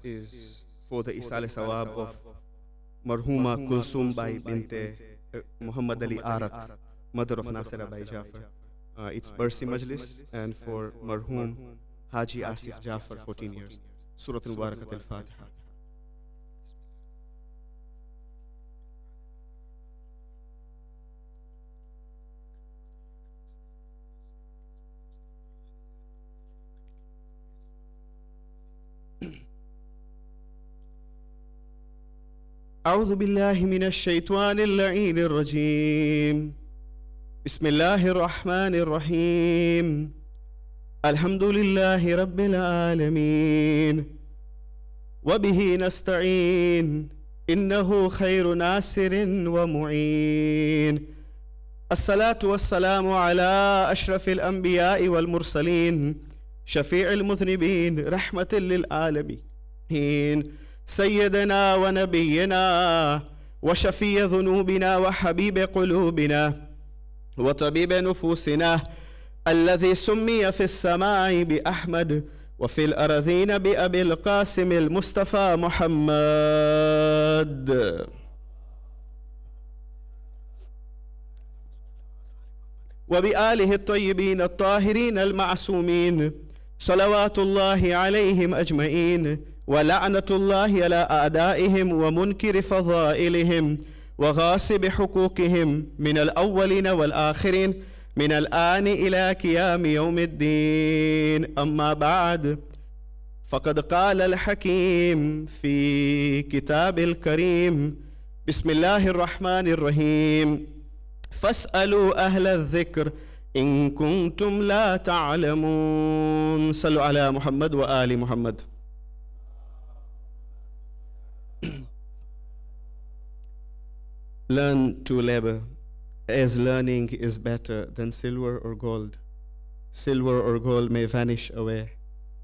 is for the Isale Sawab of Marhuma Kulsum Bai Binte Muhammad Ali Arat, mother of Nasira Bai Jafar. It's Barsi Majlis, and for Marhum Haji Asif Jafar, 14 years. Surah Al-Barakat Al-Fatiha. أعوذ بالله من الشيطان اللعين الرجيم. بسم الله الرحمن الرحيم. الحمد لله رب العالمين وبه نستعين إنه خير ناصر ومعين. الصلاة والسلام على أشرف الأنبياء والمرسلين شفيع المذنبين رحمة للعالمين سيدنا ونبينا وشفي ذنوبنا وحبيب قلوبنا وطبيب نفوسنا الذي سمي في السماء بأحمد وفي الأرضين بأبي القاسم المصطفى محمد وبآله الطيبين الطاهرين المعصومين صلوات الله عليهم أجمعين ولعنة الله على أعدائهم ومنكر فضائلهم وغاصب حقوقهم من الأولين والآخرين من الآن إلى قيام يوم الدين. أما بعد، فقد قال الحكيم في كتاب الكريم: بسم الله الرحمن الرحيم. فاسألوا أهل الذكر إن كنتم لا تعلمون. صلوا على محمد وآل محمد. Learn to labor, as learning is better than silver or gold. Silver or gold may vanish away,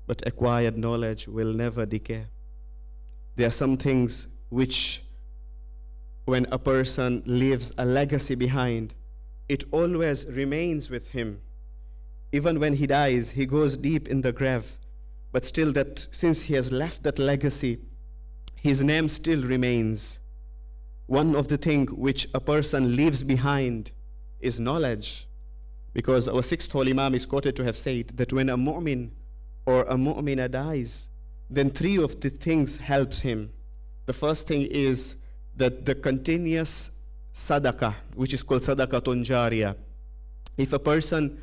but acquired knowledge will never decay. There are some things which, when a person leaves a legacy behind, it always remains with him. Even when he dies, he goes deep in the grave, but still, that since he has left that legacy, his name still remains. One of the things which a person leaves behind is knowledge, because our sixth Holy Imam is quoted to have said that when a mu'min or a mu'mina dies, then three of the things helps him. The first thing is that the continuous sadaqah, which is called sadaqatun jariyah. If a person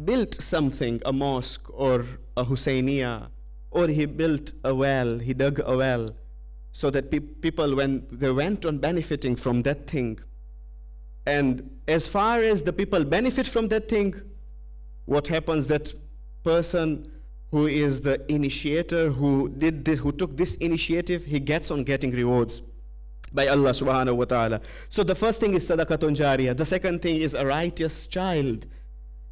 built something, a mosque or a Husayniyah, or he built a well, he dug a well, so that people, when they went on benefiting from that thing, and as far as the people benefit from that thing, what happens, that person who is the initiator, who did this, who took this initiative, he gets on getting rewards by Allah subhanahu wa ta'ala. So the first thing is sadaqatun jariyah. The second thing is a righteous child,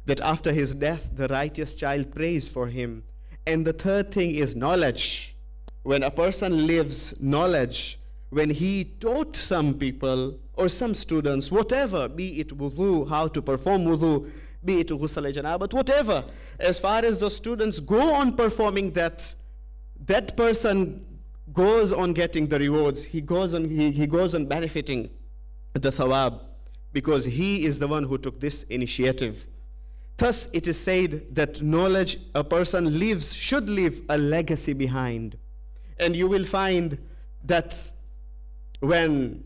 that after his death, the righteous child prays for him. And the third thing is knowledge. When a person lives knowledge, when he taught some people or some students, whatever, be it wudu, how to perform wudu, be it ghusl janabat, whatever, as far as those students go on performing that, that person goes on getting the rewards. He goes on benefiting the thawab, because he is the one who took this initiative. Thus, it is said that knowledge, a person should leave a legacy behind. And you will find that when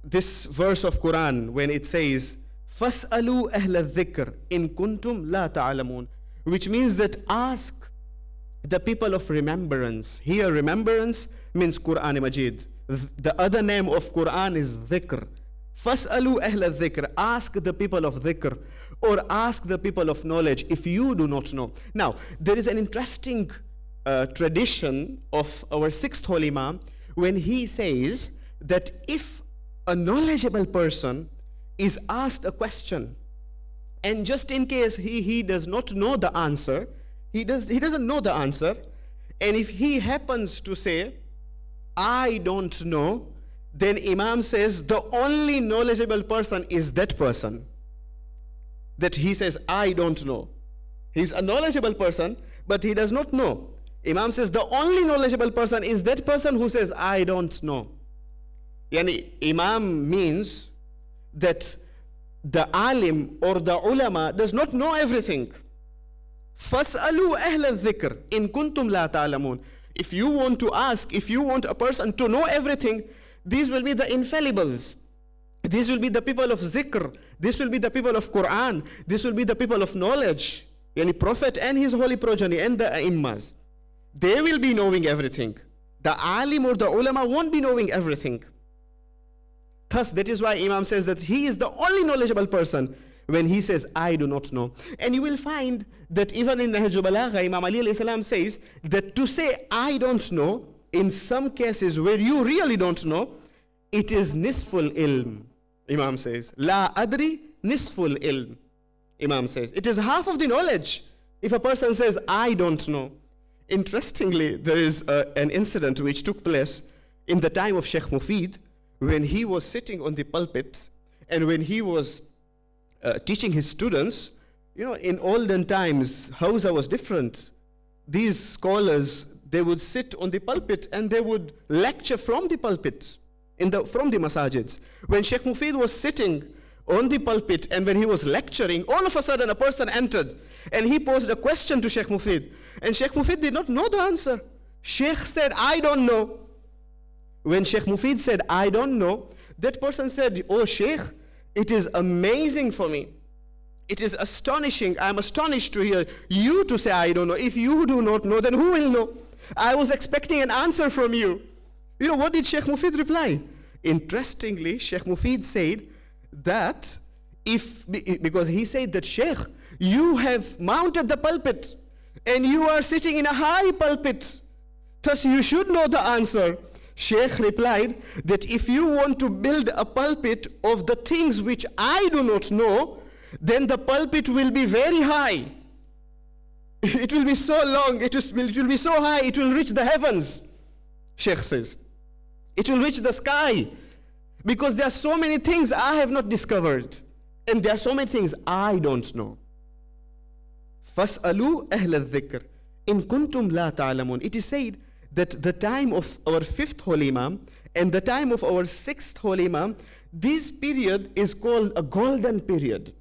this verse of Quran, when it says, فَاسْأَلُوا أَهْلَ الذِّكْرِ إِن كُنْتُمْ لَا تَعْلَمُونَ, which means that ask the people of remembrance. Here, remembrance means Quran Majid. The other name of Quran is dhikr. فَاسْأَلُوا أَهْلَ الذِّكْرِ, ask the people of dhikr, or ask the people of knowledge if you do not know. Now, there is an interesting tradition of our sixth Holy Imam, when he says that if a knowledgeable person is asked a question, and just in case he does not know the answer, he doesn't know the answer, and if he happens to say, I don't know, then Imam says the only knowledgeable person is that person. That he says, I don't know. He's a knowledgeable person, but he does not know. Imam says the only knowledgeable person is that person who says, I don't know. Yani Imam means that the alim or the ulama does not know everything. فَاسْأَلُوا أَهْلَ الذِّكْرِ إِن كُنْتُمْ لَا تَعْلَمُونَ. If you want to ask, if you want a person to know everything, these will be the infallibles. These will be the people of zikr. This will be the people of Quran. This will be the people of knowledge. Yani Prophet and his holy progeny and the Immas. They will be knowing everything. The alim or the ulama won't be knowing everything. Thus, that is why Imam says that he is the only knowledgeable person when he says, I do not know. And you will find that even in Nahj al-Balagha, Imam Ali alayhi salam says that to say, I don't know, in some cases where you really don't know, it is nisful ilm. Imam says, La adri nisful ilm. Imam says, it is half of the knowledge. If a person says, I don't know. Interestingly, there is an incident which took place in the time of Sheikh Mufid, when he was sitting on the pulpit and when he was teaching his students. You know, in olden times, Hausa was different. These scholars, they would sit on the pulpit and they would lecture from the pulpit, from the masajids. When Sheikh Mufid was sitting on the pulpit and when he was lecturing, all of a sudden a person entered and he posed a question to Sheikh Mufid. And Sheikh Mufid did not know the answer. Sheikh said, I don't know. When Sheikh Mufid said, I don't know, that person said, oh Sheikh, it is amazing for me. It is astonishing. I'm astonished to hear you to say, I don't know. If you do not know, then who will know? I was expecting an answer from you. You know, what did Sheikh Mufid reply? Interestingly, Sheikh Mufid said that because he said that, Sheikh, you have mounted the pulpit and you are sitting in a high pulpit. Thus you should know the answer. Sheikh replied that if you want to build a pulpit of the things which I do not know, then the pulpit will be very high. It will be so long, it will be so high, it will reach the heavens, Sheikh says. It will reach the sky. Because there are so many things I have not discovered. And there are so many things I don't know. فَاسْأَلُوا أَهْلَ الذِّكْرِ إِن كُنْتُمْ لَا تَعْلَمُونَ. It is said that the time of our 5th Holy Imam and the time of our 6th Holy Imam, this period is called a golden period.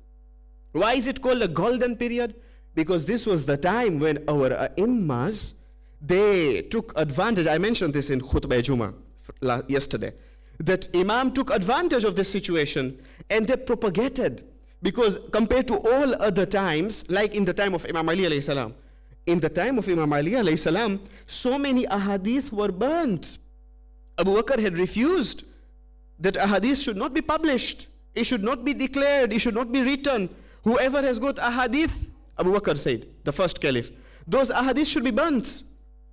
Why is it called a golden period? Because this was the time when our Immas, they took advantage. I mentioned this in Khutbah Jummah yesterday. That Imam took advantage of this situation and they propagated. Because compared to all other times, like in the time of Imam Ali alayhi salam, in the time of Imam Ali alayhi salam, so many ahadith were burnt. Abu Bakr had refused that ahadith should not be published. It should not be declared. It should not be written. Whoever has got ahadith, Abu Bakr said, the first caliph, those ahadith should be burnt.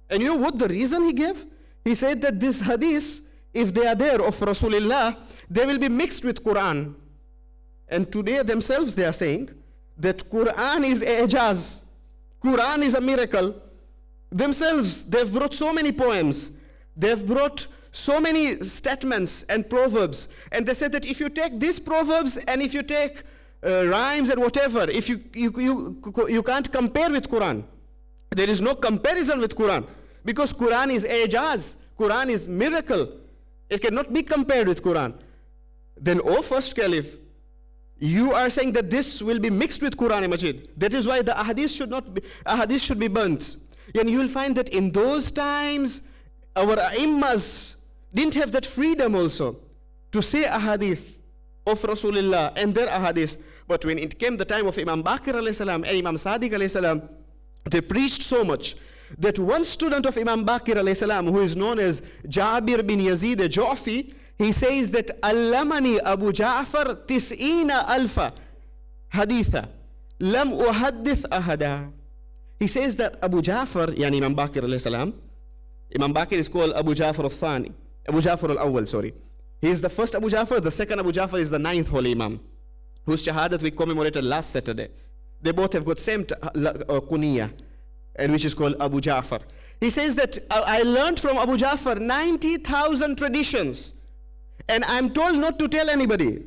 And you know what the reason he gave? He said that this hadith, if they are there of Rasulullah, they will be mixed with Quran. And today themselves they are saying that Quran is ijaz. Quran is a miracle. Themselves, they've brought so many poems. They've brought so many statements and proverbs. And they said that if you take these proverbs and if you take rhymes and whatever, if you can't compare with Quran. There is no comparison with Quran. Because Quran is ijaz. Quran is miracle. It cannot be compared with Quran. Then, O first caliph, you are saying that this will be mixed with Quran Majid. That is why the ahadith should be burnt. And you will find that in those times, our Immas didn't have that freedom also to say ahadith of Rasulullah and their ahadith. But when it came the time of Imam Baqir alayhi salam and Imam Sadiq alayhi salam, they preached so much that one student of Imam Baqir alayhi salam, who is known as Jabir bin Yazid al-Ju'fi, he says that Allamani Abu Ja'far tis'ina alfa haditha lam uhaddith ahada. He says that Abu Ja'far, yani Imam Baqir alayhi salam, Imam Baqir is called Abu Ja'far al-Thani, Abu Ja'far al-Awwal, sorry. He is the first Abu Ja'far. The second Abu Ja'far is the 9th Holy Imam, whose Shahadat we commemorated last Saturday. They both have got same kunya, and which is called Abu Ja'far. He says that I learned from Abu Ja'far 90,000 traditions, and I'm told not to tell anybody.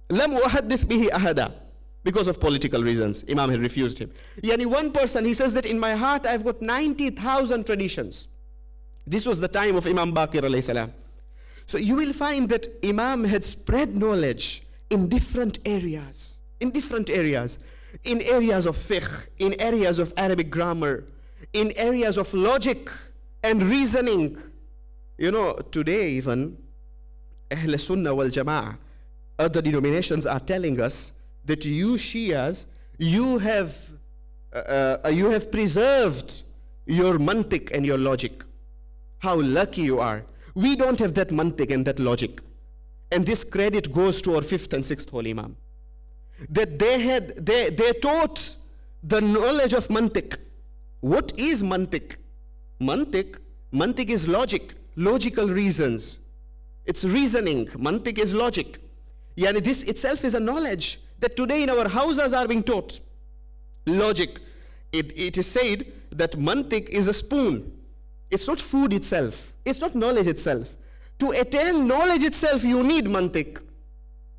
Lam uhaddith bihi ahada. because of political reasons. Imam had refused him. Yani one person, he says that in my heart I've got 90,000 traditions. This was the time of Imam Baqir alayhi salam. So you will find that Imam had spread knowledge in different areas. In areas of fiqh, in areas of Arabic grammar, in areas of logic and reasoning. You know, today even, Ahl Sunnah wal Jama'ah, other denominations are telling us that you Shias, you have preserved your mantiq and your logic. How lucky you are. We don't have that mantiq and that logic. And this credit goes to our 5th and 6th Holy Imam. That they taught the knowledge of mantiq. What is mantiq? Mantiq is logic, logical reasons. It's reasoning. Mantiq is logic. Yani this itself is a knowledge that today in our houses are being taught. Logic. It is said that mantiq is a spoon. It's not food itself. It's not knowledge itself. To attain knowledge itself, you need mantiq,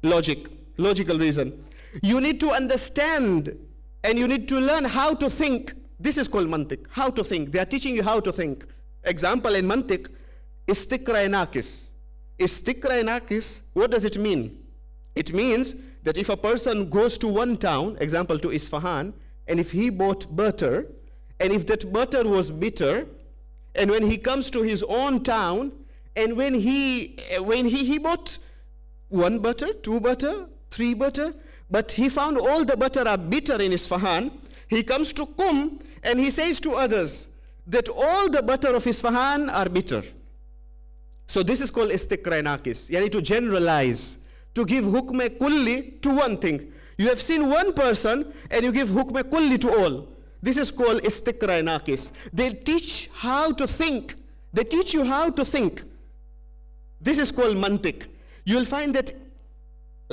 logic, logical reason. You need to understand and you need to learn how to think. This is called mantiq, how to think. They are teaching you how to think. Example in mantiq, istiqra naqis. Istiqra naqis, what does it mean? It means that if a person goes to one town, example to Isfahan, and if he bought butter, and if that butter was bitter, and when he comes to his own town, and when he bought 1 butter, 2 butter, 3 butter, but he found all the butter are bitter in Isfahan, he comes to Qum and he says to others that all the butter of Isfahan are bitter. So this is called istiqra naqis, yani to generalize, to give hukm kulli to one thing. You have seen one person and you give hukm kulli to all. This is called istiqra naqis. They teach how to think. They teach you how to think. This is called mantiq. You will find that,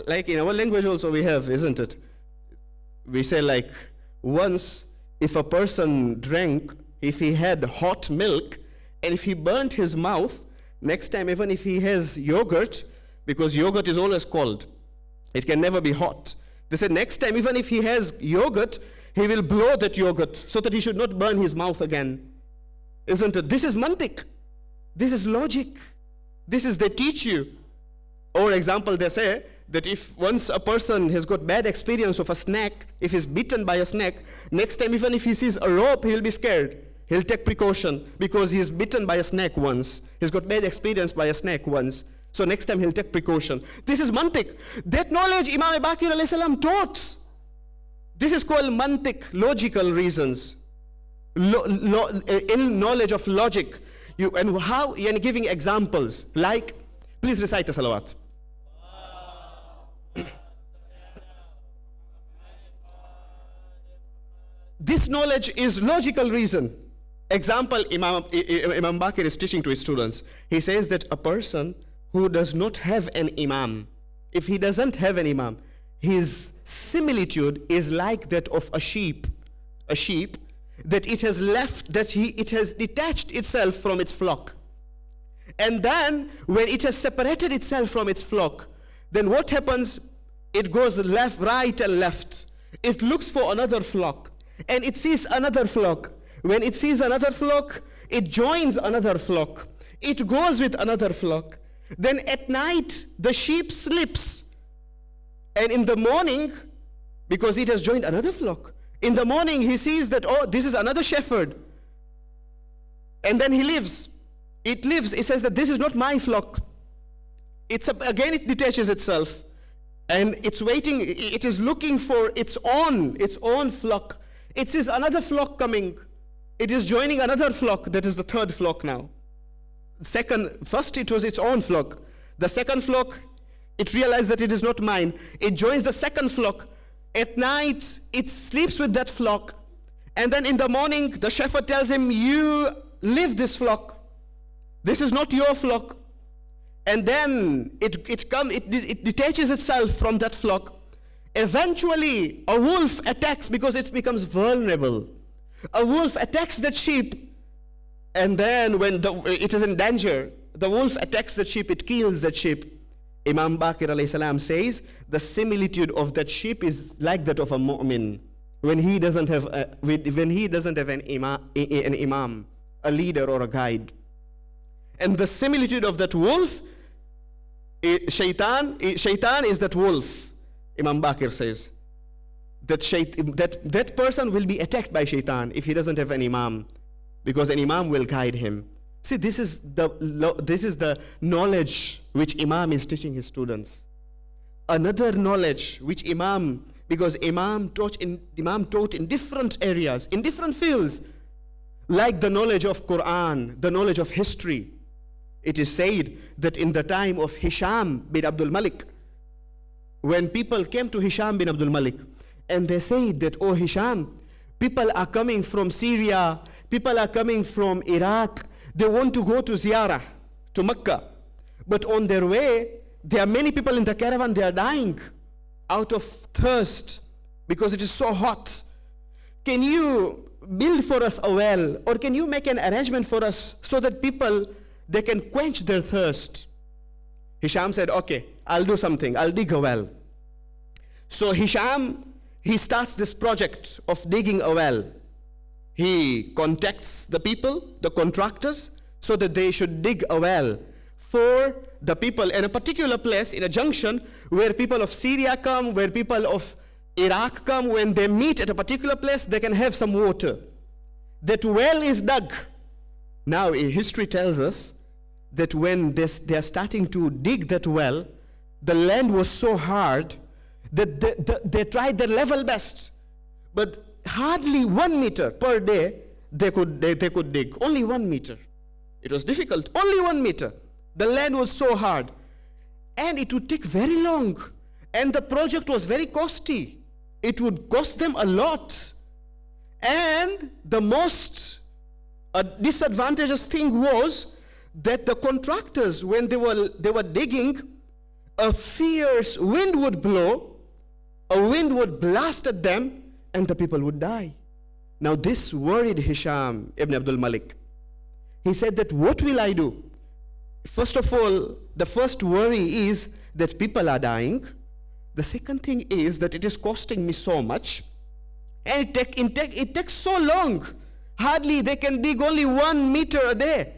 like in our language also we have, isn't it? We say like, once if a person drank, if he had hot milk, and if he burnt his mouth, next time even if he has yogurt, because yogurt is always cold, it can never be hot. They said next time even if he has yogurt, he will blow that yogurt so that he should not burn his mouth again. Isn't it? This is mantiq. This is logic. This is they teach you. Or example, they say that if once a person has got bad experience of a snake, if he's bitten by a snake, next time even if he sees a rope, he'll be scared. He'll take precaution because he's bitten by a snake once. He's got bad experience by a snake once. So next time he'll take precaution. This is mantiq. That knowledge Imam Baqir alayhi salam taught. This is called mantiq, logical reasons. In knowledge of logic. And how, and giving examples. Like, please recite a salawat. This knowledge is logical reason. Example, Imam Baqir is teaching to his students. He says that a person who does not have an imam, if he doesn't have an imam, his similitude is like that of a sheep. A sheep that it has left, it has detached itself from its flock. And then when it has separated itself from its flock, then what happens? It goes left, right and left. It looks for another flock and it sees another flock. When it sees another flock, it joins another flock. It goes with another flock. Then at night, the sheep sleeps. And in the morning, because it has joined another flock, in the morning he sees that, oh, this is another shepherd. And then he lives. It lives. It says that this is not my flock. Again it detaches itself. And it's waiting, it is looking for its own flock. It sees another flock coming. It is joining another flock, that is the third flock now. First it was its own flock. The second flock, it realized that it is not mine. It joins the second flock. At night, it sleeps with that flock. And then in the morning, the shepherd tells him, you leave this flock. This is not your flock. And then it detaches itself from that flock. Eventually, a wolf attacks because it becomes vulnerable. A wolf attacks that sheep. And then when it is in danger, the wolf attacks the sheep, it kills that sheep. Imam Baqir alayhi salam says, the similitude of that sheep is like that of a mu'min when he doesn't have an imam, a leader or a guide. And the similitude of that wolf, shaitan is that wolf. Imam Baqir says that person will be attacked by shaitan if he doesn't have an imam, because an imam will guide him. See, this is the knowledge which Imam is teaching his students. Another knowledge which because Imam taught in different areas, in different fields, like the knowledge of Quran, the knowledge of history. It is said that in the time of Hisham bin Abdul Malik, when people came to Hisham bin Abdul Malik, and they said that, oh Hisham, people are coming from Syria, people are coming from Iraq, they want to go to Ziyarah, to Mecca. But on their way, there are many people in the caravan, they are dying out of thirst because it is so hot. Can you build for us a well, or can you make an arrangement for us so that people, they can quench their thirst? Hisham said, okay, I'll do something, I'll dig a well. So Hisham, he starts this project of digging a well. He contacts the people, the contractors, so that they should dig a well for the people in a particular place, in a junction, where people of Syria come, where people of Iraq come. When they meet at a particular place, they can have some water. That well is dug. Now, history tells us that when they are starting to dig that well, the land was so hard that they tried their level best. But hardly 1 meter per day they could dig. Only 1 meter. It was difficult. Only 1 meter. The land was so hard. And it would take very long. And the project was very costly. It would cost them a lot. And the most disadvantageous thing was that the contractors, when they were digging, a fierce wind would blow, a wind would blast at them, and the people would die. Now this worried Hisham ibn Abdul Malik. He said that, what will I do? First of all, the first worry is that people are dying. The second thing is that it is costing me so much. And it takes so long. Hardly they can dig only 1 meter a day.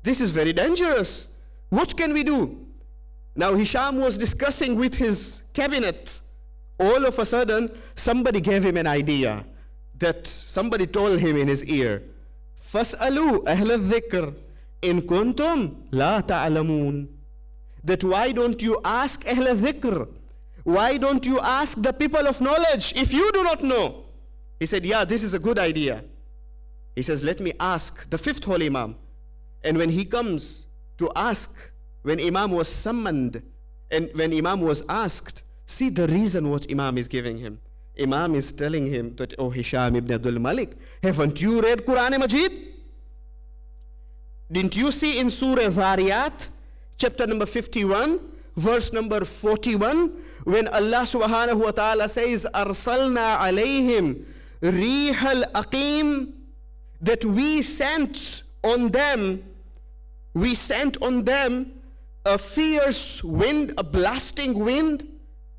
This is very dangerous. What can we do? Now Hisham was discussing with his cabinet. All of a sudden, somebody gave him an idea. That somebody told him in his ear, فَاسْأَلُوا أَهْلَ الذِّكْرِ إِن كُنْتُمْ لَا تَعْلَمُونَ. That why don't you ask أهل الذكر? Why don't you ask the people of knowledge if you do not know? He said, yeah, this is a good idea. He says, let me ask the 5th Holy Imam. And when he comes to ask, when Imam was summoned, and when Imam was asked, see the reason what Imam is giving him. Imam is telling him that, oh Hisham ibn Abdul Malik, haven't you read Quran Majid? Didn't you see in Surah Dhariyat, chapter number 51, verse number 41, when Allah subhanahu wa ta'ala says, Arsalna alayhim rihal aqim, that we sent on them a fierce wind, a blasting wind.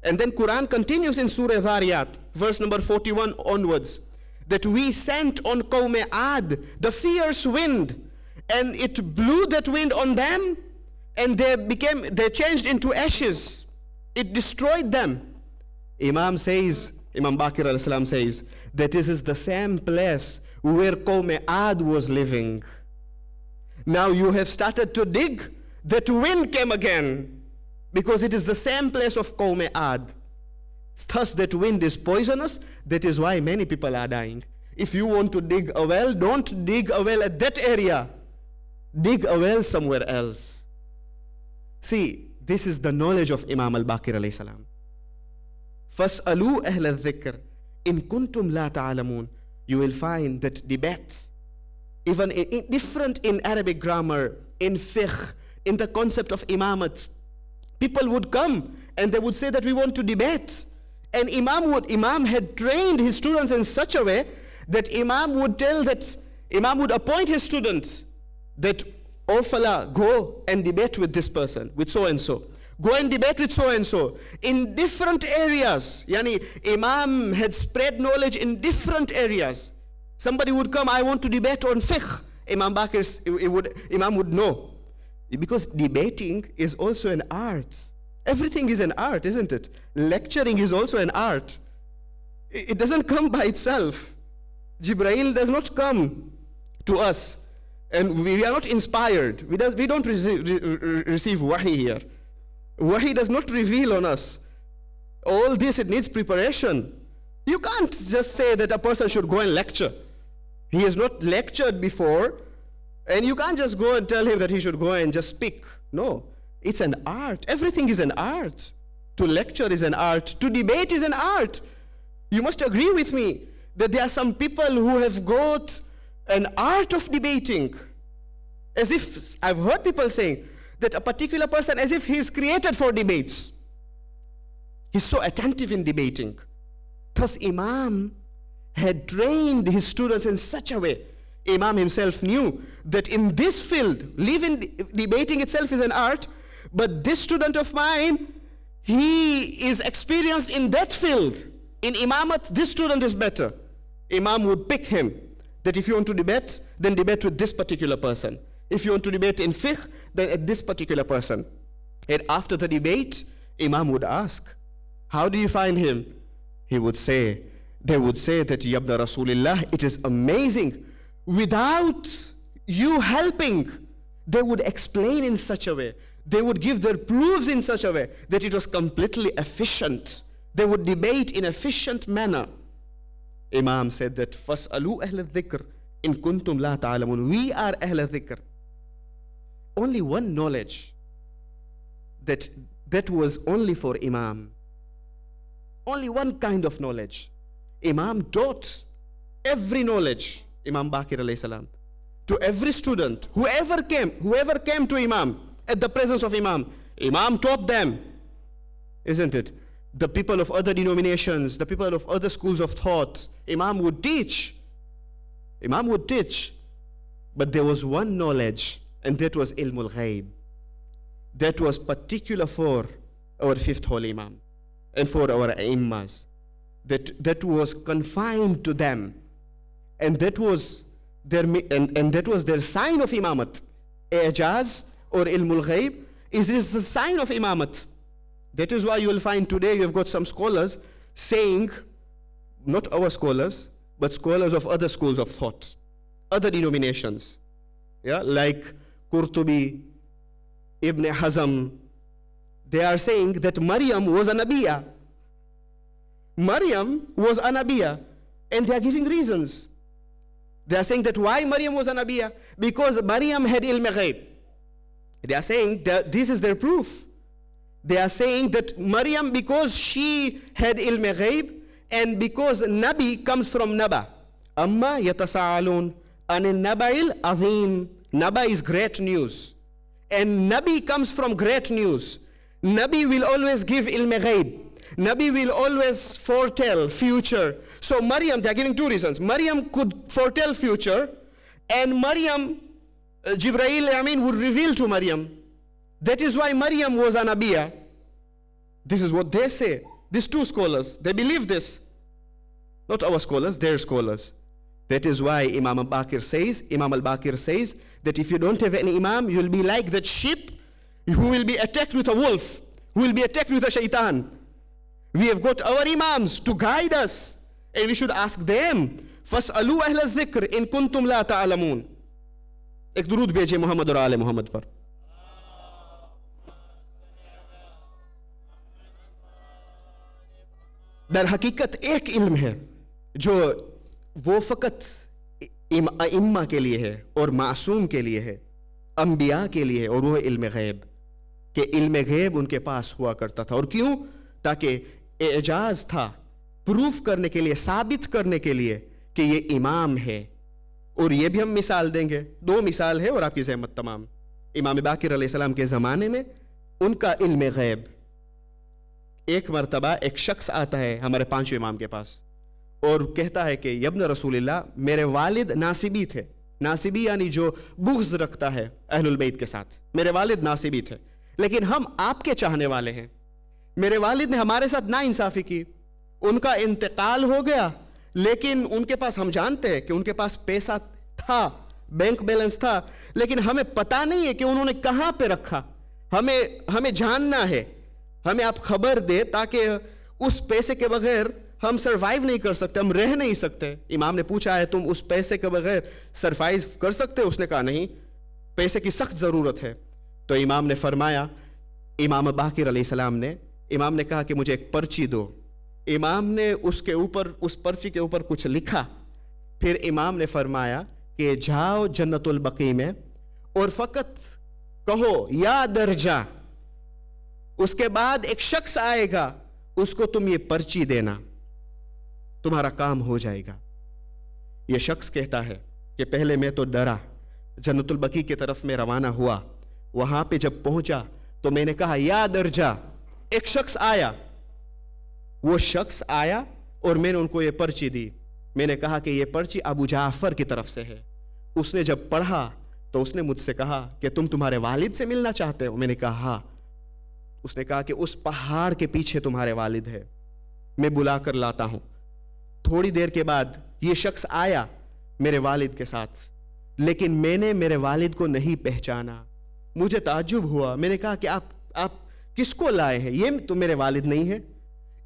And then Quran continues in Surah Dhariyat, verse number 41 onwards, that we sent on Qawm Ad the fierce wind, and it blew that wind on them, and they changed into ashes. It destroyed them. Imam Baqir al-Islam says that this is the same place where Qawm Ad was living. Now you have started to dig, that wind came again, because it is the same place of Qawm Ad. Thus that wind is poisonous. That is why many people are dying. If you want to dig a well, don't dig a well at that area. Dig a well somewhere else. See, this is the knowledge of Imam al-Baqir alayhi salam. فَاسْأَلُوا أَهْلَ الذِّكْرِ إِن كُنْتُمْ لَا تَعْلَمُونَ. You will find that debates, even different in Arabic grammar, in fiqh, in the concept of imamat, people would come and they would say that we want to debate. And Imam had trained his students in such a way that Imam would appoint his students that, oh fella, go and debate with this person, with so and so. Go and debate with so and so in different areas. Yani Imam had spread knowledge in different areas. Somebody would come, I want to debate on fiqh. Imam would know. Because debating is also an art. Everything is an art, isn't it? Lecturing is also an art. It doesn't come by itself. Jibreel does not come to us. And we are not inspired. We don't receive wahi here. Wahi does not reveal on us. All this, it needs preparation. You can't just say that a person should go and lecture. He has not lectured before, and you can't just go and tell him that he should go and just speak. No, it's an art. Everything is an art. To lecture is an art. To debate is an art. You must agree with me that there are some people who have got an art of debating. As if, I've heard people saying, that a particular person, as if he's created for debates. He's so attentive in debating. Thus, Imam had trained his students in such a way. Imam himself knew that in this field, debating itself is an art, but this student of mine, he is experienced in that field. In Imamat, this student is better. Imam would pick him, that if you want to debate, then debate with this particular person. If you want to debate in fiqh, then at this particular person. And after the debate, Imam would ask, how do you find him? They would say that, Yabna Rasulillah, it is amazing. Without you helping, they would explain in such a way. They would give their proofs in such a way that it was completely efficient. They would debate in efficient manner. Imam said that, فَاسْأَلُوا أَهْلَ الذِّكْرِ إِن كُنْتُمْ لَا تَعْلَمُونَ. We are أهل الذكر. Only one knowledge that was only for Imam. Only one kind of knowledge. Imam taught every knowledge, Imam Baqir alayhi salam, to every student, whoever came to Imam at the presence of Imam, Imam taught them, isn't it? The people of other denominations, the people of other schools of thought, Imam would teach. Imam would teach. But there was one knowledge, and that was ilmul ghaib. That was particular for our fifth holy Imam and for our Aimmas. That was confined to them. And that was their sign of Imamat. Ijaz or ilmul ghaib is a sign of Imamat. That is why you will find today you have got some scholars saying, not our scholars, but scholars of other schools of thought, other denominations, like Qurtubi, Ibn Hazm. They are saying that Maryam was a Nabiya. Maryam was a Nabiya, and they are giving reasons. They are saying that why Maryam was a Nabiya? Because Maryam had ilm ghaib. They are saying that this is their proof. They are saying that Maryam, because she had ilm ghaib, and because Nabi comes from Naba. Amma yatasa'alun anil naba'il azim. Naba is great news. And Nabi comes from great news. Nabi will always give ilm ghaib. Nabi will always foretell future. So Maryam, they are giving two reasons. Maryam could foretell future, and Maryam, Jibreel would reveal to Maryam. That is why Maryam was a Nabiya. This is what they say. These two scholars, they believe this. Not our scholars, their scholars. That is why Imam al-Baqir says that if you don't have an Imam, you'll be like that sheep who will be attacked with a wolf, who will be attacked with a shaitan. We have got our Imams to guide us, and we should ask them. فَاسْأَلُوا أَهْلَ الذِّكْرِ إِن كُنْتُمْ لَا تَعْلَمُونَ. एक दुरूद भेजिए मोहम्मद और आले मोहम्मद पर. दर हकीकत एक इल्म है जो वो फकत इम्मा के लिए है और मासूम के लिए है, अंबिया के लिए है, और वो इल्म गैब. कि इल्म गैब उनके पास हुआ करता था. और क्यों? ताकि एजाज था, प्रूफ करने के लिए, साबित करने के लिए कि ये इमाम है. और ये भी हम मिसाल देंगे. दो मिसाल है और आपकी ज़हमत तमाम. इमाम बाकिर अलैहिस्सलाम के ज़माने में उनका इल्म गैब. एक मरतबा एक शख्स आता है हमारे पांचों इमाम के पास और कहता है कि यब्न रसूलिल्लाह, मेरे वालिद नासिबी थे. नासिबी यानी जो बुग़्ज़ रखता है अहलुल बैत के साथ. मेरे वालिद नासिबी थे, لیکن ہم آپ کے چاہنے والے ہیں. میرے والد نے ہمارے ساتھ ناانصافی کی, ان کا انتقال ہو گیا, لیکن ان کے پاس, ہم جانتے ہیں کہ ان کے پاس پیسہ تھا, بینک بیلنس تھا, لیکن ہمیں پتا نہیں ہے کہ انہوں نے کہاں پہ رکھا. ہمیں جاننا ہے, ہمیں آپ خبر دے تاکہ اس پیسے کے بغیر ہم سروائیو نہیں کر سکتے, ہم رہ نہیں سکتے. امام نے پوچھا ہے تم اس پیسے کے بغیر سروائیو کر سکتے؟ اس نے کہا نہیں, پیسے کی سخت ضرورت ہے. تو امام نے فرمایا, امام باقر علیہ السلام نے, امام نے کہا کہ مجھے ایک پرچی دو. امام نے اس پرچی کے اوپر کچھ لکھا. پھر امام نے فرمایا کہ جاؤ جنت البقیع میں اور فقط کہو یا درجہ, اس کے بعد ایک شخص آئے گا, اس کو تم یہ پرچی دینا, تمہارا کام ہو جائے گا. یہ شخص کہتا ہے کہ پہلے میں تو ڈرا, جنت البقیع کی طرف میں روانہ ہوا. وہاں پہ جب پہنچا تو میں نے کہا یا درجہ, ایک شخص آیا. وہ شخص آیا اور میں نے ان کو یہ پرچی دی. میں نے کہا کہ یہ پرچی ابو جعفر کی طرف سے ہے. اس نے جب پڑھا تو اس نے مجھ سے کہا کہ تم تمہارے والد سے ملنا چاہتے ہو؟ میں نے کہا ہاں. اس نے کہا کہ اس پہاڑ کے پیچھے تمہارے والد ہے, میں بلا کر لاتا ہوں. تھوڑی دیر کے بعد یہ شخص آیا میرے والد کے ساتھ, لیکن میں نے میرے والد کو نہیں پہچانا. مجھے تعجب ہوا. میں نے کہا کہ آپ کس کو لائے ہیں؟ یہ تو میرے والد نہیں ہے.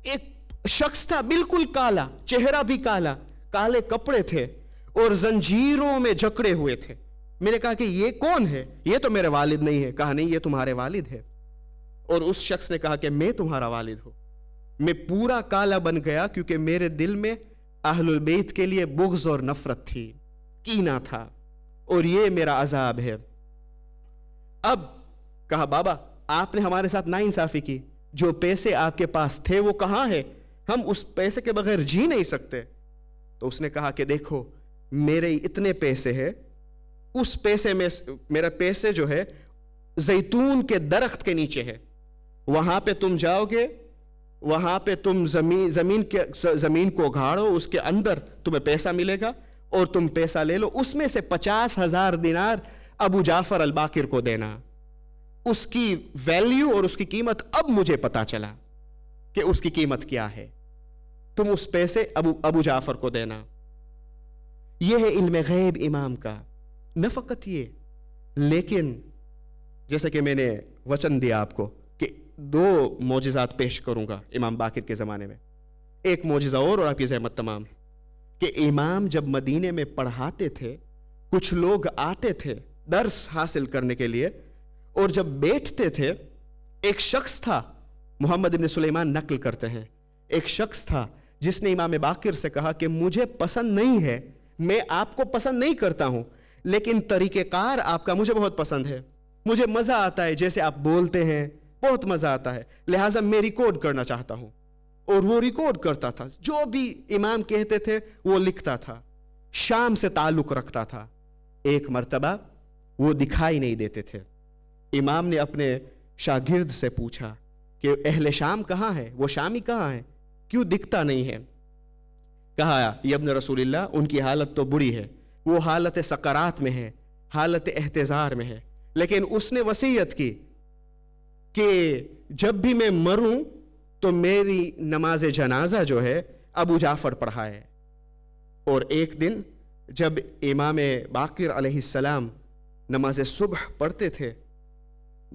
ایک شخص تھا بالکل کالا, چہرہ بھی کالا, کالے کپڑے تھے اور زنجیروں میں جکڑے ہوئے تھے. میں نے کہا کہ یہ کون ہے؟ یہ تو میرے والد نہیں ہے. کہا نہیں, یہ تمہارے والد ہے. اور اس شخص نے کہا کہ میں تمہارا والد ہوں. میں پورا کالا بن گیا کیونکہ میرے دل میں اہل البیت کے لیے بغض اور نفرت تھی, کینہ تھا, اور یہ میرا عذاب ہے. اب کہا بابا آپ نے ہمارے ساتھ ناانصافی کی, جو پیسے آپ کے پاس تھے وہ کہاں ہے؟ ہم اس پیسے کے بغیر جی نہیں سکتے. تو اس نے کہا کہ دیکھو میرے اتنے پیسے ہیں, اس پیسے میں میرا پیسے جو ہے زیتون کے درخت کے نیچے ہے, وہاں پہ تم جاؤ گے, وہاں پہ تم زمین کو گھاڑو, اس کے اندر تمہیں پیسہ ملے گا اور تم پیسہ لے لو. اس میں سے 50,000 دینار ابو جعفر الباقر کو دینا. اس کی ویلیو اور اس کی قیمت اب مجھے پتا چلا کہ اس کی قیمت کیا ہے. تم اس پیسے ابو جعفر کو دینا. یہ ہے علم غیب امام کا. نہ فقط یہ, لیکن جیسے کہ میں نے وچن دیا آپ کو کہ 2 معجزات پیش کروں گا امام باقر کے زمانے میں. ایک معجزہ اور آپ کی زحمت تمام, کہ امام جب مدینے میں پڑھاتے تھے, کچھ لوگ آتے تھے درس حاصل کرنے کے لیے, اور جب بیٹھتے تھے ایک شخص تھا, محمد ابن سلیمان نقل کرتے ہیں, ایک شخص تھا جس نے امام باقر سے کہا کہ مجھے پسند نہیں ہے, میں آپ کو پسند نہیں کرتا ہوں, لیکن طریقہ کار آپ کا مجھے بہت پسند ہے, مجھے مزہ آتا ہے جیسے آپ بولتے ہیں, بہت مزہ آتا ہے, لہٰذا میں ریکارڈ کرنا چاہتا ہوں. اور وہ ریکارڈ کرتا تھا, جو بھی امام کہتے تھے وہ لکھتا تھا. شام سے تعلق رکھتا تھا. ایک مرتبہ وہ دکھائی نہیں دیتے تھے. امام نے اپنے شاگرد سے پوچھا کہ اہل شام کہاں ہے, وہ شامی کہاں ہے, کیوں دکھتا نہیں ہے؟ کہا یا ابن رسول اللہ, ان کی حالت تو بری ہے, وہ حالت سکرات میں ہے, حالت احتضار میں ہے, لیکن اس نے وصیت کی کہ جب بھی میں مروں تو میری نماز جنازہ جو ہے ابو جعفر پڑھائے. اور ایک دن جب امام باقر علیہ السلام نماز صبح پڑھتے تھے,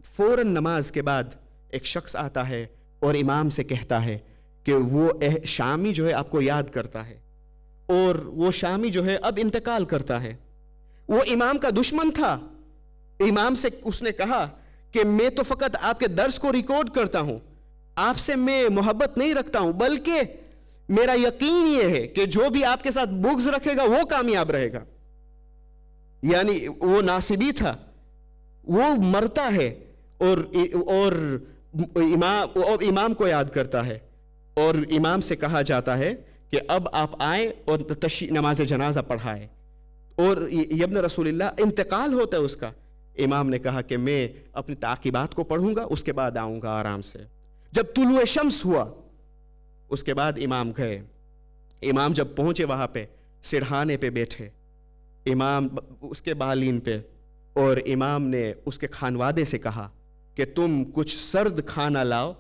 فوراً نماز کے بعد ایک شخص آتا ہے اور امام سے کہتا ہے کہ وہ شامی جو ہے آپ کو یاد کرتا ہے, اور وہ شامی جو ہے اب انتقال کرتا ہے. وہ امام کا دشمن تھا. امام سے اس نے کہا کہ میں تو فقط آپ کے درس کو ریکارڈ کرتا ہوں, آپ سے میں محبت نہیں رکھتا ہوں, بلکہ میرا یقین یہ ہے کہ جو بھی آپ کے ساتھ بغض رکھے گا وہ کامیاب رہے گا. یعنی وہ ناصبی تھا, وہ مرتا ہے اور امام کو یاد کرتا ہے, اور امام سے کہا جاتا ہے کہ اب آپ آئیں اور نماز جنازہ پڑھائیں, اور ابن رسول اللہ انتقال ہوتا ہے اس کا. امام نے کہا کہ میں اپنی تعقیبات کو پڑھوں گا, اس کے بعد آؤں گا آرام سے. جب طلوع شمس ہوا اس کے بعد امام گئے. امام جب پہنچے وہاں پہ سرہانے پہ بیٹھے, امام اس کے بالین پہ, اور امام نے اس کے خانوادے سے کہا کہ تم کچھ سرد کھانا لاؤ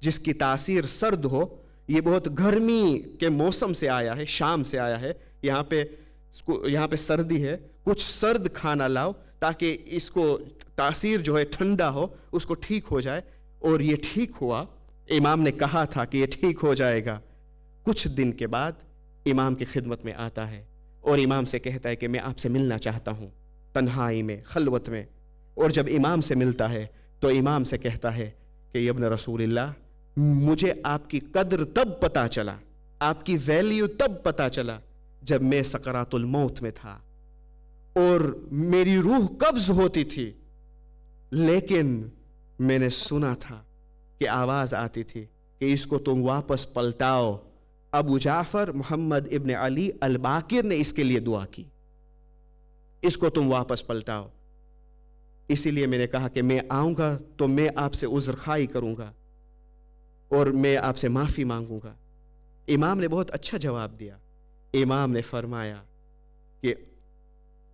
جس کی تاثیر سرد ہو. یہ بہت گرمی کے موسم سے آیا ہے, شام سے آیا ہے, یہاں پہ سردی ہے. کچھ سرد کھانا لاؤ تاکہ اس کو تاثیر جو ہے ٹھنڈا ہو, اس کو ٹھیک ہو جائے. اور یہ ٹھیک ہوا. امام نے کہا تھا کہ یہ ٹھیک ہو جائے گا. کچھ دن کے بعد امام کی خدمت میں آتا ہے اور امام سے کہتا ہے کہ میں آپ سے ملنا چاہتا ہوں, تنہائی میں, خلوت میں. اور جب امام سے ملتا ہے تو امام سے کہتا ہے کہ ابن رسول اللہ, مجھے آپ کی قدر تب پتا چلا, آپ کی ویلیو تب پتا چلا جب میں سکرات الموت میں تھا اور میری روح قبض ہوتی تھی, لیکن میں نے سنا تھا کہ آواز آتی تھی کہ اس کو تم واپس پلٹاؤ. ابو جعفر محمد ابن علی الباقر نے اس کے لیے دعا کی, اس کو تم واپس پلٹاؤ. اسی لیے میں نے کہا کہ میں آؤں گا تو میں آپ سے عذر خواہی کروں گا اور میں آپ سے معافی مانگوں گا. امام نے بہت اچھا جواب دیا. امام نے فرمایا کہ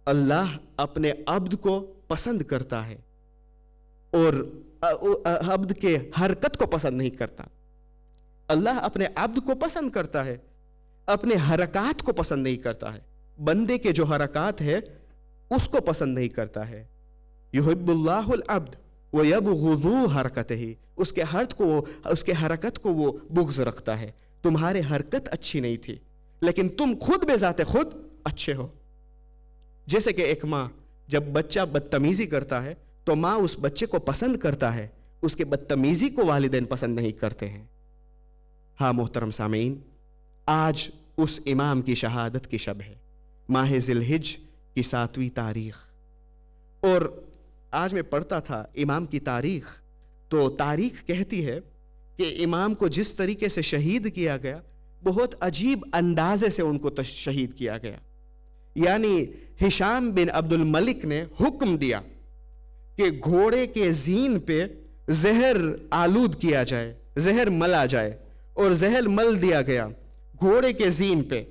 اللہ اپنے عبد کو پسند کرتا ہے اور عبد کے حرکت کو پسند نہیں کرتا. اللہ اپنے عبد کو پسند کرتا ہے, اپنے حرکات کو پسند نہیں کرتا ہے. بندے کے جو حرکات ہے اس کو پسند نہیں کرتا ہے. یحب اللہ العبد ویبغض حرکتہ, اس کے حرکت کو وہ بغض رکھتا ہے. تمہارے حرکت اچھی نہیں تھی لیکن تم خود بذات خود اچھے ہو. جیسے کہ ایک ماں جب بچہ بدتمیزی کرتا ہے تو ماں اس بچے کو پسند کرتا ہے, اس کے بدتمیزی کو والدین پسند نہیں کرتے ہیں. ہاں محترم سامعین, آج اس امام کی شہادت کی شب ہے, ماہ ذی الحج کی 7ویں تاریخ. اور آج میں پڑھتا تھا امام کی تاریخ, تو تاریخ کہتی ہے کہ امام کو جس طریقے سے شہید کیا گیا, بہت عجیب اندازے سے ان کو شہید کیا گیا. یعنی ہشام بن عبد الملک نے حکم دیا کہ گھوڑے کے زین پہ زہر آلود کیا جائے, زہر ملا جائے, اور زہر مل دیا گیا گھوڑے کے زین پہ.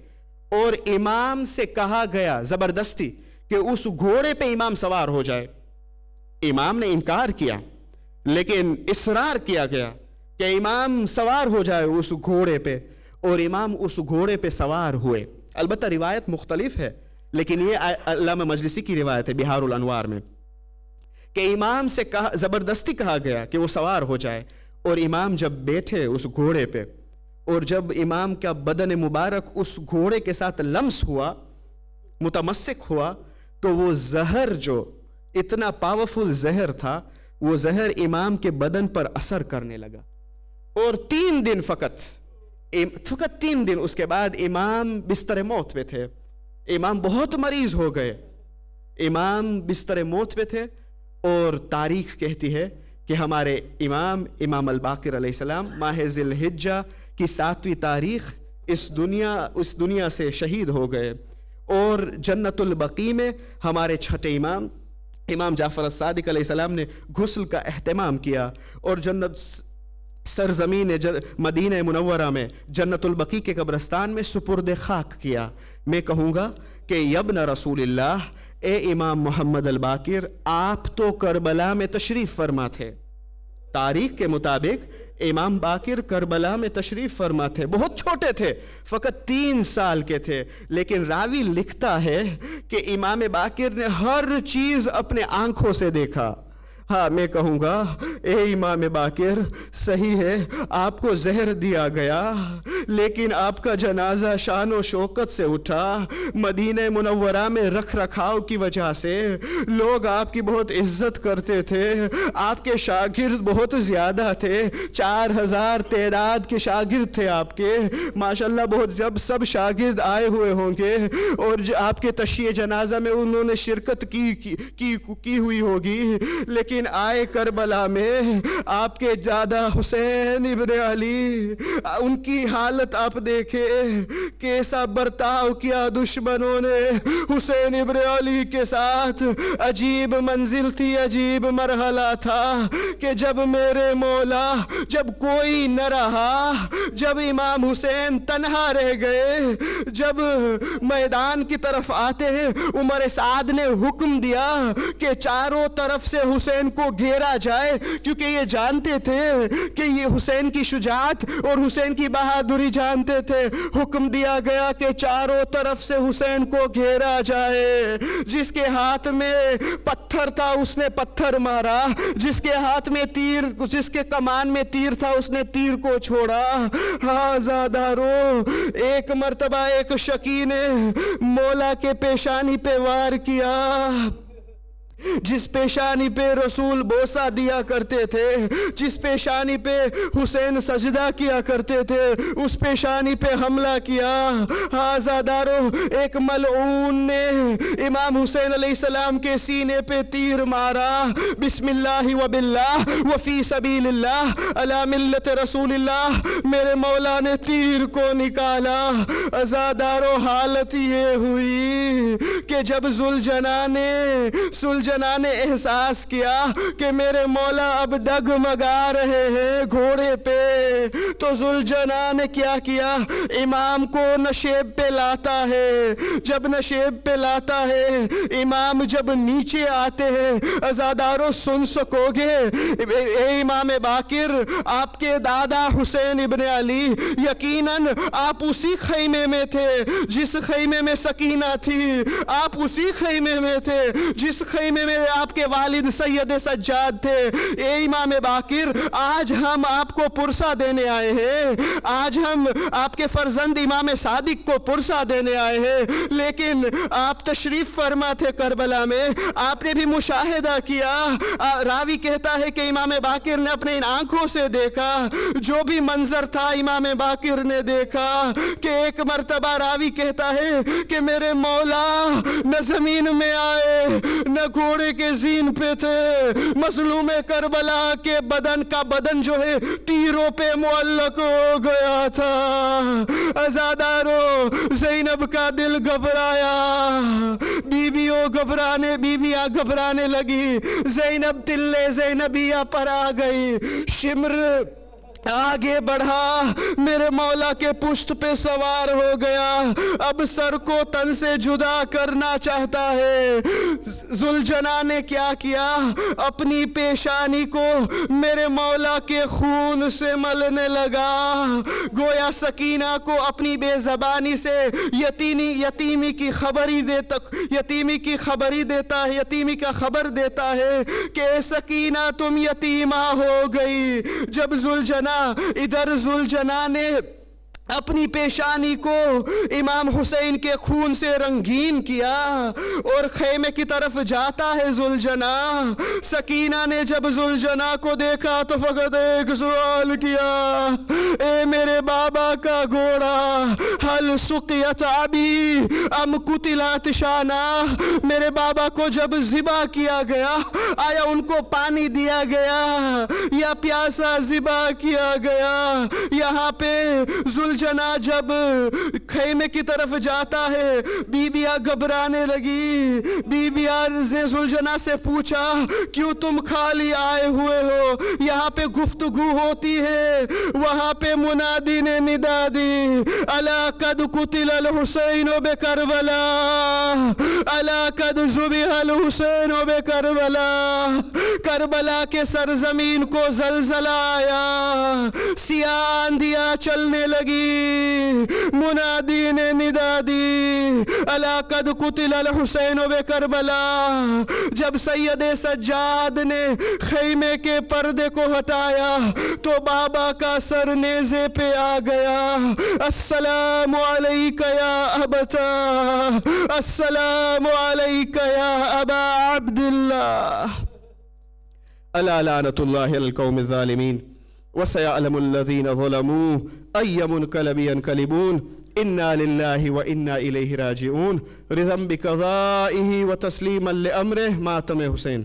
اور امام سے کہا گیا زبردستی کہ اس گھوڑے پہ امام سوار ہو جائے. امام نے انکار کیا لیکن اصرار کیا گیا کہ امام سوار ہو جائے اس گھوڑے پہ, اور امام اس گھوڑے پہ سوار ہوئے. البتہ روایت مختلف ہے لیکن یہ علامہ مجلسی کی روایت ہے بہار الانوار میں کہ امام سے زبردستی کہا گیا کہ وہ سوار ہو جائے. اور امام جب بیٹھے اس گھوڑے پہ, اور جب امام کا بدن مبارک اس گھوڑے کے ساتھ لمس ہوا, متمسک ہوا, تو وہ زہر جو اتنا پاورفل زہر تھا, وہ زہر امام کے بدن پر اثر کرنے لگا. اور 3 دن فقط 3 دن اس کے بعد امام بستر موت پہ تھے. امام بہت مریض ہو گئے, امام بستر موت پہ تھے. اور تاریخ کہتی ہے کہ ہمارے امام الباقر علیہ السلام ماہ ذی الحجہ کی 7ویں تاریخ اس دنیا سے شہید ہو گئے. اور جنت البقیع میں ہمارے چھٹے امام جعفر الصادق علیہ السلام نے غسل کا اہتمام کیا, اور جنت سرزمین مدینہ منورہ میں جنت البقیع کے قبرستان میں سپرد خاک کیا. میں کہوں گا کہ ابن رسول اللہ, اے امام محمد الباقر, آپ تو کربلا میں تشریف فرما تھے. تاریخ کے مطابق امام باقر کربلا میں تشریف فرما تھے. بہت چھوٹے تھے, فقط 3 سال کے تھے, لیکن راوی لکھتا ہے کہ امام باقر نے ہر چیز اپنے آنکھوں سے دیکھا. ہاں میں کہوں گا اے امام باقر, صحیح ہے آپ کو زہر دیا گیا لیکن آپ کا جنازہ شان و شوکت سے اٹھا. مدینہ منورہ میں رکھ رکھاؤ کی وجہ سے لوگ آپ کی بہت عزت کرتے تھے. آپ کے شاگرد بہت زیادہ تھے, 4000 تعداد کے شاگرد تھے آپ کے ماشاءاللہ. بہت جب سب شاگرد آئے ہوئے ہوں گے اور آپ کے تشییع جنازہ میں انہوں نے شرکت کی ہوئی ہوگی, لیکن آئے کربلا میں آپ کے دادا حسین ابن علی, ان کی حالت حالت آپ دیکھیں کیسا برتاؤ کیا دشمنوں نے حسین ابن علی کے ساتھ. عجیب منزل تھی, عجیب مرحلہ تھا کہ جب میرے مولا, جب کوئی نہ رہا, جب امام حسین تنہا رہ گئے, جب میدان کی طرف آتے ہیں, عمر سعد نے حکم دیا کہ چاروں طرف سے حسین کو گھیرا جائے, کیونکہ یہ جانتے تھے کہ یہ حسین کی شجاعت اور حسین کی بہادری جانتے تھے. حکم دیا گیا کہ چاروں طرف سے حسین کو گھیرا جائے. جس کے ہاتھ میں پتھر تھا اس نے پتھر مارا, جس کے ہاتھ میں تیر, جس کے کمان میں تیر تھا اس نے تیر کو چھوڑا. عزادارو, ایک مرتبہ ایک شکی نے مولا کے پیشانی پہ وار کیا, جس پیشانی پہ رسول بوسہ دیا کرتے تھے, جس پیشانی پہ حسین سجدہ کیا کرتے تھے, اس پیشانی پہ حملہ کیا. عزادارو, ایک ملعون نے امام حسین علیہ السلام کے سینے پہ تیر مارا. بسم اللہ و باللہ و فی سبیل اللہ علی ملت رسول اللہ. میرے مولا نے تیر کو نکالا. عزادارو, حالت یہ ہوئی کہ جب ذوالجنان نے احساس کیا کہ میرے مولا اب ڈگمگا رہے ہیں گھوڑے پہ, تو ذوالجنان نے کیا کیا, امام کو نشیب پہ لاتا ہے. جب نشیب پہ لاتا ہے, امام جب نیچے آتے ہیں, عزادارو سن سکو گے, اے امام باقر, آپ کے دادا حسین ابن علی یقیناً آپ اسی خیمے میں تھے جس خیمے میں سکینہ تھی, آپ اسی خیمے میں تھے جس خیمے میں آپ کے والد سید سجاد تھے. اے امام باقر, آج ہم آپ کو پرسہ دینے آئے ہیں, آج ہم آپ کے فرزند امام صادق کو پرسہ دینے آئے ہیں. لیکن آپ تشریف فرما تھے کربلا میں, آپ نے بھی مشاہدہ کیا. راوی کہتا ہے کہ امام باقر نے اپنے ان آنکھوں سے دیکھا جو بھی منظر تھا. امام باقر نے دیکھا کہ ایک مرتبہ راوی کہتا ہے کہ میرے مولا نہ زمین میں آئے نہ گھوڑے کے زین پہ تھے, مظلوم کربلا کے بدن کا بدن جو ہے تیروں پہ معلق ہو گیا تھا. عزادارو, زینب کا دل گھبرایا, بیویاں گھبرانے لگی. زینب تلے زینبیہ پر آ گئی, شمر آگے بڑھا, میرے مولا کے پشت پہ سوار ہو گیا, اب سر کو تن سے جدا کرنا چاہتا ہے. ذوالجنان نے کیا کیا, اپنی پیشانی کو میرے مولا کے خون سے ملنے لگا, گویا سکینہ کو اپنی بے زبانی سے یتیمی کی کا خبر دیتا ہے کہ سکینہ تم یتیمہ ہو گئی. جب ذوالجنان نے اپنی پیشانی کو امام حسین کے خون سے رنگین کیا اور خیمے کی طرف جاتا ہے ذوالجناح. سکینہ نے جب ذوالجناح کو دیکھا تو فقط ایک سوال کیا, اے میرے بابا کا گھوڑا, حل سقیت ابی ام قتلت شانہ, میرے بابا کو جب ذبح کیا گیا آیا ان کو پانی دیا گیا یا پیاسا ذبح کیا گیا. یہاں پہ ذوالجناح جب خیمے کی طرف جاتا ہے, بیویاں گھبرانے لگی. بیویاں نے ذوالجناح سے پوچھا کیوں تم خالی آئے ہوئے ہو, یہاں پہ گفتگو ہوتی ہے. وہاں پہ منادی نے ندا دی, الا قد قتل الحسین بکربلا, الا قد ذبح الحسین بکربلا. کربلا کے سرزمین کو زلزلہ آیا, سیاہ آندھیاں چلنے لگی. منادی نے ندا دی, الا قد قتل الحسین بکربلا. جب سید سجاد نے خیمے کے پردے کو ہٹایا تو بابا کا سر نیزے پہ آ گیا. السلام علیکہ یا ابتا, السلام علیکہ یا ابا عبداللہ. الا لعنت اللہ القوم الظالمین وسيعلم الذين ظلموا أي منقلب ينقلبون. إنا لله وإنا إليه راجعون. رضا بقضائه وتسليما لأمره. ماتم حسين.